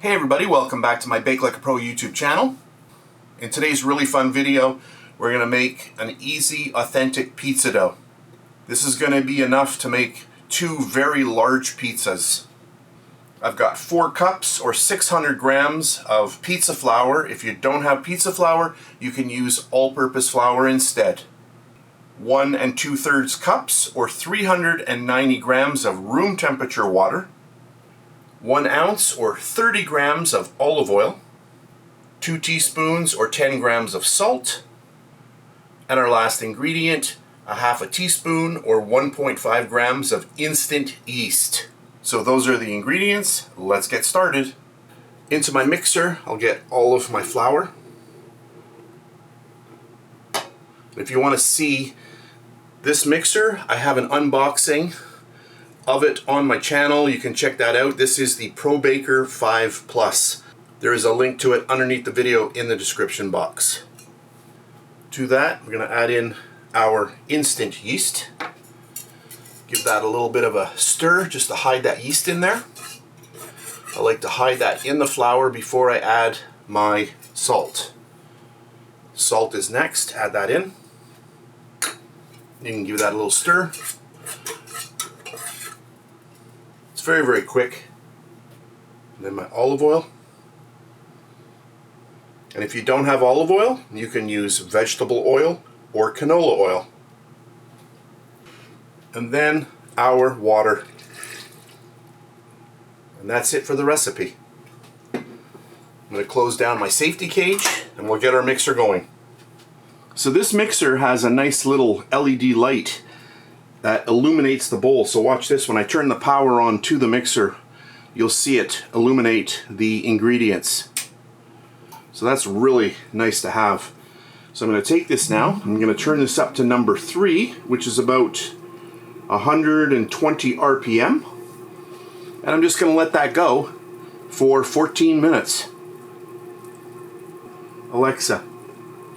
Hey everybody, welcome back to my BakeLikeAPro YouTube channel. In today's really fun video, we're going to make an easy, authentic pizza dough. This is going to be enough to make 2 very large pizzas. I've got 4 cups or 600 grams of pizza flour. If you don't have pizza flour, you can use all-purpose flour instead. 1 2/3 cups or 390 grams of room temperature water. 1 ounce or 30 grams of olive oil, 2 teaspoons or 10 grams of salt, and our last ingredient, a half a teaspoon or 1.5 grams of instant yeast. So those are the ingredients. Let's get started. Into my mixer, I'll get all of my flour. If you want to see this mixer, I have an unboxing of it on my channel. You can check that out. This is the Pro Baker 5 Plus. There is a link to it underneath the video in the description box. To that, we're going to add in our instant yeast. Give that a little bit of a stir just to hide that yeast in there. I like to hide that in the flour before I add my salt. Salt is next. Add that in. You can give that a little stir. Very, very quick. And then my olive oil. And if you don't have olive oil, you can use vegetable oil or canola oil. And then our water. And that's it for the recipe. I'm going to close down my safety cage and we'll get our mixer going. So this mixer has a nice little LED light that illuminates the bowl. So watch this. When I turn the power on to the mixer, you'll see it illuminate the ingredients. So that's really nice to have. So I'm going to take this now. I'm going to turn this up to number 3, which is about 120 RPM. And I'm just going to let that go for 14 minutes. Alexa,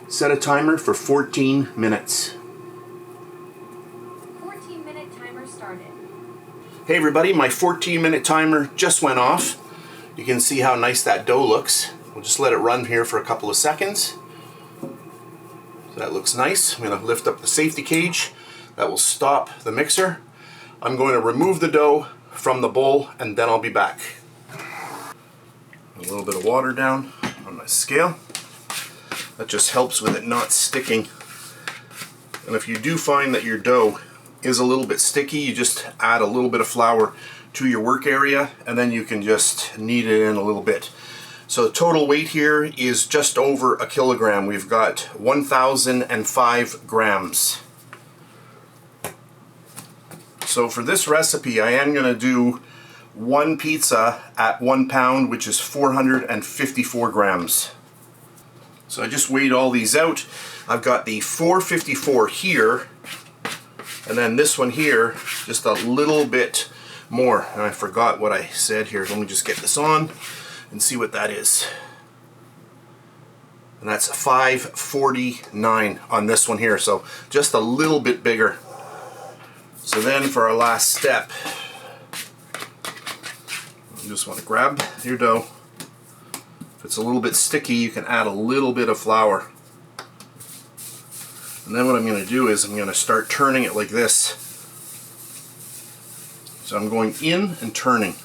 set a timer for 14 minutes. Hey everybody, my 14-minute timer just went off. You can see how nice that dough looks. We'll just let it run here for a couple of seconds. So that looks nice. I'm going to lift up the safety cage. That will stop the mixer. I'm going to remove the dough from the bowl and then I'll be back. A little bit of water down on my scale. That just helps with it not sticking. And if you do find that your dough is a little bit sticky, you just add a little bit of flour to your work area and then you can just knead it in a little bit. So the total weight here is just over a kilogram. We've got 1,005 grams. So for this recipe, I am going to do 1 pizza at 1 pound, which is 454 grams. So I just weighed all these out. I've got the 454 here, and then this one here, just a little bit more. And I forgot what I said here. Let me just get this on and see what that is. And that's 549 on this one here. So just a little bit bigger. So then for our last step, you just want to grab your dough. If it's a little bit sticky, you can add a little bit of flour. And then what I'm going to do is I'm going to start turning it like this. So I'm going in and turning.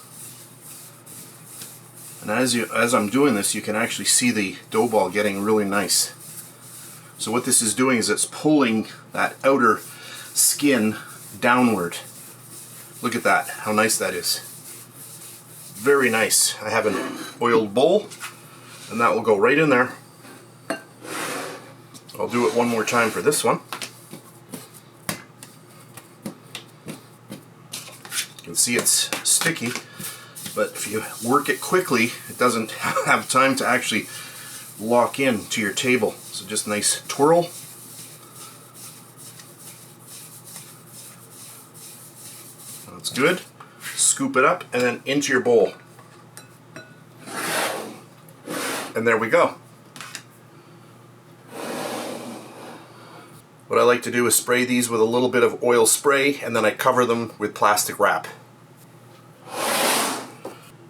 And as I'm doing this, you can actually see the dough ball getting really nice. So what this is doing is it's pulling that outer skin downward. Look at that, how nice that is. Very nice. I have an oiled bowl, and that will go right in there. I'll do it one more time for this one. You can see it's sticky, but if you work it quickly, it doesn't have time to actually lock in to your table. So just a nice twirl. That's good. Scoop it up and then into your bowl. And there we go. What I like to do is spray these with a little bit of oil spray, and then I cover them with plastic wrap.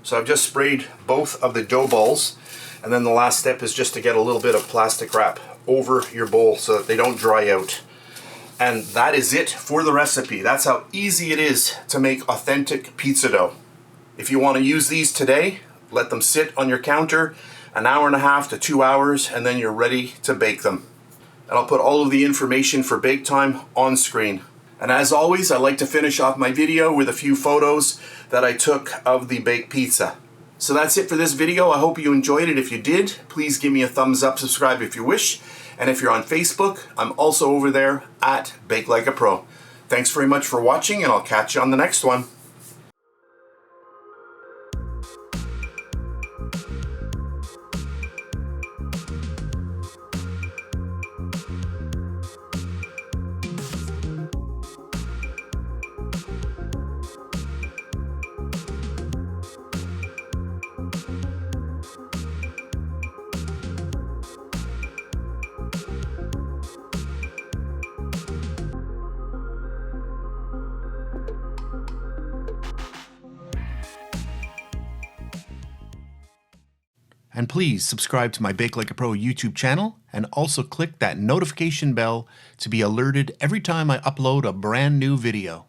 So I've just sprayed both of the dough balls, and then the last step is just to get a little bit of plastic wrap over your bowl so that they don't dry out. And that is it for the recipe. That's how easy it is to make authentic pizza dough. If you want to use these today, let them sit on your counter an hour and a half to 2 hours, and then you're ready to bake them. And I'll put all of the information for bake time on screen. And as always, I like to finish off my video with a few photos that I took of the baked pizza. So that's it for this video. I hope you enjoyed it. If you did, please give me a thumbs up, subscribe if you wish. And if you're on Facebook, I'm also over there at BakeLikeAPro. Thanks very much for watching, and I'll catch you on the next one. And please subscribe to my BakeLikeAPro YouTube channel, and also click that notification bell to be alerted every time I upload a brand new video.